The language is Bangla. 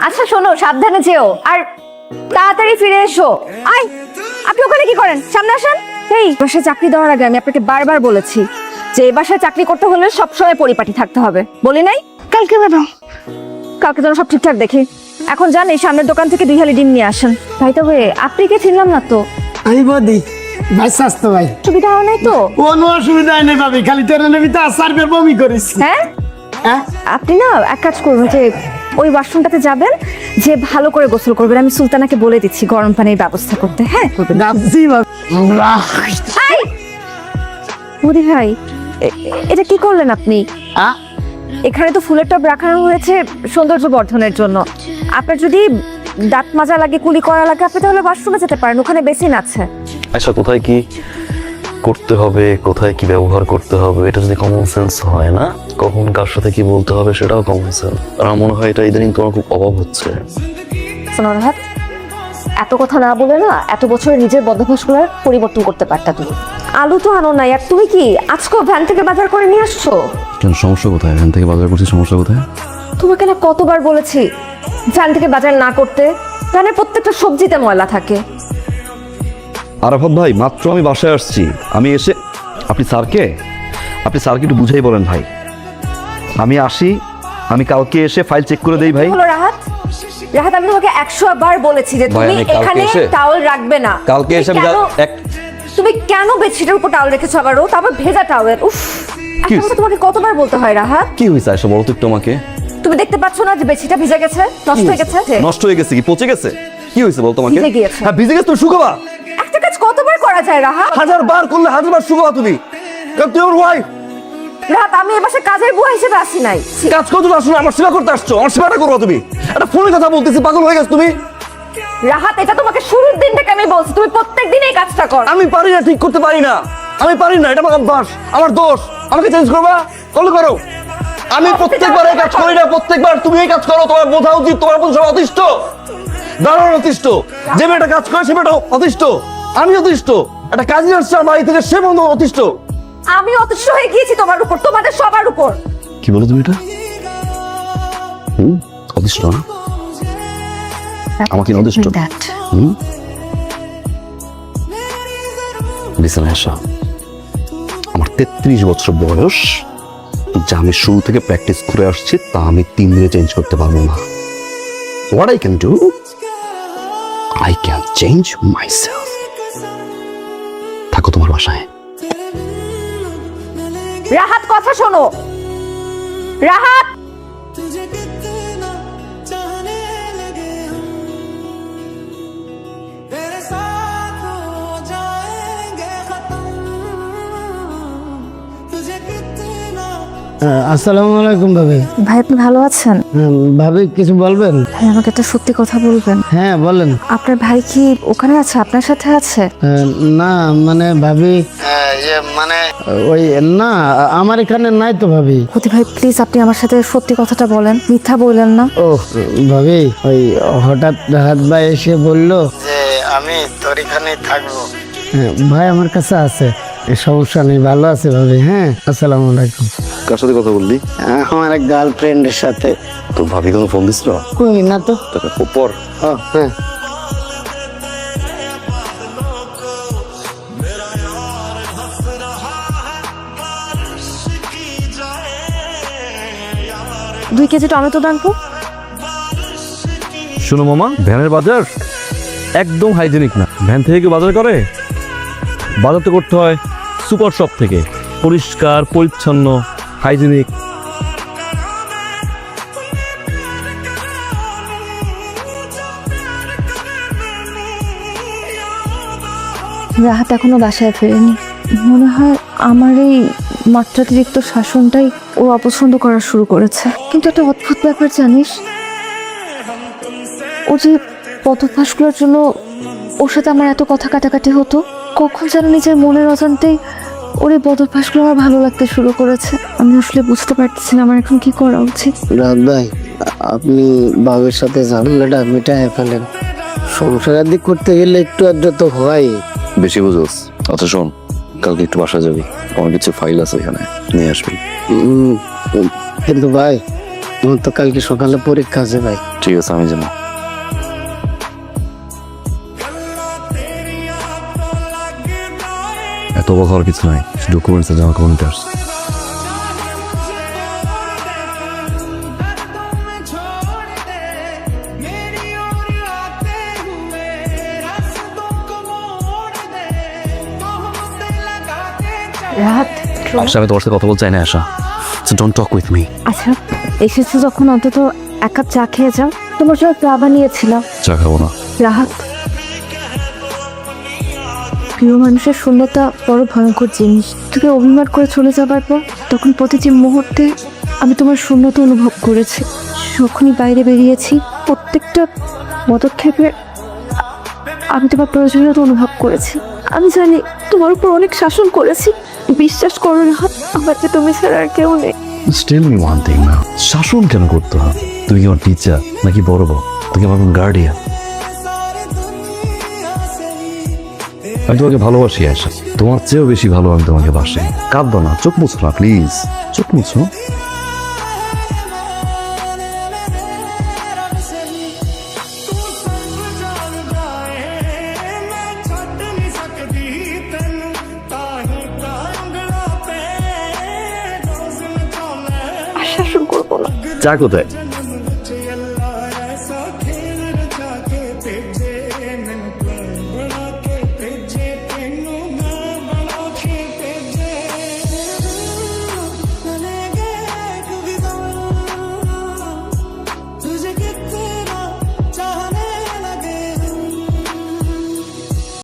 আচ্ছা শোনো, সাবধানে যেও আর তাড়াতাড়ি ফিরে এসো। আয়, আপনি ওখানে কি করেন? সামনে আসেন। এই বাসায় চাকরি দেওয়ার আগে আমি আপনাকে বারবার বলেছি যে এই বাসায় চাকরি করতে হলে সবসময় পরিপাটি থাকতে হবে, বলি নাই? কালকে ম্যাডাম, কালকে যেন সব ঠিকঠাক দেখি। এখন যান, এই সামনের দোকান থেকে 2 হালি ডিম নিয়ে আসেন। তাই তবে আপনি কে চিনলাম না তো। আমি বদি ভাই স্বাস্থ্য ভাই। সুবিধা হয় নাই তো? কোনো অসুবিধা নেই ভাবি, খালি ট্রেনের ভিতরে সার্ভে বমি করেছি। হ্যাঁ, হ্যাঁ আপনি না এক কাজ করবেন, যে ওই ওয়াশরুমটাতে যাবেন, যে ভালো করে গোসল করবেন। আমি সুলতানাকে বলে দিচ্ছি গরম পানির ব্যবস্থা করতে। হ্যাঁ যাচ্ছি ভাবি। আই মোদি ভাই, এটা কি করলেন আপনি? এখানে তো ফুলের টব রাখানো হয়েছে সৌন্দর্য বর্ধনের জন্য। আপনার যদি দাঁত মাজা লাগে, কুলি করা লাগে, আপনি তাহলে ওয়াশরুমে যেতে পারেন, ওখানে বেসিন আছে। আচ্ছা, কোথায় কি করতে হবে, কোথায় কি ব্যবহার করতে হবে, এটা যদি কমন সেন্স হয় না, কখন কার সাথে কি বলতে হবে সেটাও কমন সেন্স। আর আমার মনে হয় এটা ইদানিং তোমার খুব অভাব হচ্ছে। শোনো রাহাত, এত কথা না বলে না এত বছর নিজের বদভ্যাসগুলো পরিবর্তন করতে পারতা তুমি। আলু তো আনো নাই, আর তুমি কি আজকেও ভ্যান থেকে বাজার করে নিয়ে আসছো? কেন, সমস্যা কোথায়? এখান থেকে বাজার করছি, সমস্যা কোথায়? তোমাকে না কতবার বলেছি ভ্যান থেকে বাজার না করতে। ভ্যানের প্রত্যেকটা সবজিতে ময়লা থাকে। আরাফাত ভাই, মাত্র আমি বাসায় আসছি, আমি এসে আপনি স্যারকে একটু বুঝাই বলেন ভাই। আমি আসি, আমি কালকে এসে ফাইল চেক করে দেই ভাই। হলো রাহাত, রাহাত আমি তোমাকে 100 বার বলেছি যে ভাই, তুমি আমি কালকে এখানে এসে- টাওয়েল রাখবে না। কালকে এসে আমি তুমি কেন বেডশিটের উপর টাওয়েল রেখেছো আবারও, তারপর ভেজা টাওয়েল? উফ, একটা কথা তোমাকে কতবার বলতে হয় রাহাত? কি হয়েছে আয়শা, বলো তো একটু আমাকে। তুমি দেখতে পাচ্ছ না যে বেডশিটটা ভিজে গেছে, নষ্ট হয়ে গেছে? নষ্ট হয়ে গেছে কি পচে গেছে? কি হয়েছে বল তোমাকে? ভিজে গিয়েছে। হ্যাঁ ভিজে গেছে, তুমি শুকাবা। একটা কাজ কতবার করা যায় রাহাত? 1000 বার করলে 1000 বার শুকাবা তুমি। কারণ তুমি আমার ওয়াইফ। রাহাত, আমি এ বাসায় কাজের বুয়া হিসেবে আসি নাই। কাজ করতে আসছো না, আমার সেবা করতে আসছো। আমার সেবাটা করবা তুমি। একটা ফোনে কথা বলতেছি, পাগল হয়ে গেছো তুমি। রাহাত, এটা তোমাকে শুরুর দিন থেকে আমি বলছি, তুমি প্রত্যেকদিন এই কাজটা করো। আমি পারি না, ঠিক করতে পারি না, আমি পারি না, এটা আমার অভ্যাস, আমার দোষ। আমাকে চেঞ্জ করবা, করলে করো। আমি প্রত্যেকবার এই কাজ করি না, প্রত্যেকবার তুমি এই কাজ করো। তোমার বোঝা উচিত তোমার প্রতি সব অতিষ্ঠ, দারুণ অতিষ্ঠ। যে মেয়েটা কাজ করে সে মেয়েটা অতিষ্ঠ, আমি অতিষ্ঠ। একটা কাজী আসছে আমার বাড়ি থেকে, সে বন্ধু অতিষ্ঠ। আমি অতিষ্ঠ হয়ে গিয়েছি তোমার উপর, তোমাদের সবার উপর। কি বলো তুমি এটা? অতিষ্ঠ না? আমাকে অতিষ্ঠ? লিসেন আয়েশা, আমার 33 বছর বয়স, যা আমি শুরু থেকে প্র্যাকটিস করে আসছি তা আমি 3 দিনে চেঞ্জ করতে পারবো না। What I can do, I can change myself. থাকো তোমার বাসায়। রাহাত, কথা শোনো রাহাত। আসসালামু আলাইকুম ভাবি। ভাই, আপনি ভালো আছেন? ভাবি কিছু বলবেন? ভাই, আমাকে একটা সত্যি কথা বলবেন। হ্যাঁ বলেন। আপনার ভাই কি ওখানে আছে, আপনার সাথে আছে? না মানে ভাবি, মানে ওই না, আমার এখানে নাই তো ভাবি। হতে ভাই, প্লিজ আপনি আমার সাথে সত্যি কথাটা বলেন, মিথ্যা বললেন না। ও ভাবি, ওই হঠাৎ রাহাত ভাই এসে বললো যে আমি তোর এখানেই থাকবো। ভাই আমার কাছে আছে, সমস্যা নেই, ভালো আছে ভাবি। হ্যাঁ, আসসালামু আলাইকুম। কার সাথে কথা বললি? আমার এক গার্লফ্রেন্ডের সাথে। তো ভাবি কোনো ফোন দিছিল? কই না তো। পর হ্যাঁ দুই কেজি টমেটো দান তো। শোনো মামা, ভ্যানের বাজার একদম হাইজেনিক না। ভ্যান থেকে কেউ বাজার করে? বাজার তো করতে হয় সুপার শপ থেকে, পরিষ্কার পরিচ্ছন্ন, হাইজেনিক। রাহাত এখনো বাসায় ফেরেনি। মনে হয় আমার এই মাত্রাতিরিক্ত শাসনটাই ও অপছন্দ করা শুরু করেছে। কিন্তু একটা অদ্ভুত ব্যাপার জানিস, ও যে পদভ্যাসগুলোর জন্য ওর সাথে আমার এত কথা কাটাকাটি হতো, কখন যেন নিজের মনের অজান্তেই ওর এই বদভ্যাসগুলো আমার ভালো লাগতে শুরু করেছে। আমি আসলে বুঝতে পারতেছি না আমার এখন কি করা উচিত। রাহাত ভাই, আপনি বাবার সাথে ঝামেলাটা মিটায় ফেলেন। সংসার দিক করতে গেলে একটু আধটু তো হয়। বেশি বুঝোস। আচ্ছা শোন, কালকে একটু বাসা যাবি, আমার কিছু ফাইল আছে এখানে, নিয়ে আসবি। কিন্তু ভাই, আমার তো কালকে সকালে পরীক্ষা আছে ভাই। ঠিক আছে, আমি জানি। এত অবাক হওয়ার কিছু নাই, ডকুমেন্টস জমা করতে আসছে। রাহাত, আশা, আমি তোমার সাথে কথা বলতে চাই না আশা। Don't talk with me. আচ্ছা এসেছো যখন অন্তত এক কাপ চা খেয়ে যাও। তোমার জন্য চা বানিয়েছিলাম। চা খাবো না। রাহাত, প্রিয় মানুষের শূন্যতা বড় ভয়ঙ্কর জিনিস। তুমি অভিমান করে চলে যাবার পর তখন প্রতিটি মুহূর্তে আমি তোমার শূন্যতা অনুভব করেছি। যখনই বাইরে বেরিয়েছি প্রত্যেকটা পদক্ষেপে আমি তোমার প্রয়োজনীয়তা অনুভব করেছি। আমি জানি তোমার উপর অনেক শাসন করেছি। বিশ্বাস করো রাহাত, আমার যে তুমি ছাড়া আর কেউ নেই। স্টিল মি ওয়ান থিং না, শাসন কেন করতে হবে? তুমি কি আমার টিচার নাকি বড় বউ? তুমি আমার গার্ডিয়ান। আমি তোমাকে ভালোবাসি আশা, তোমার চেয়েও বেশি ভালো আমি তোমাকে বাসি। কাঁদবো না, চোখ মুছো না প্লিজ, চোখ মুছো। আর শাসন করবো না। চা কোথায়?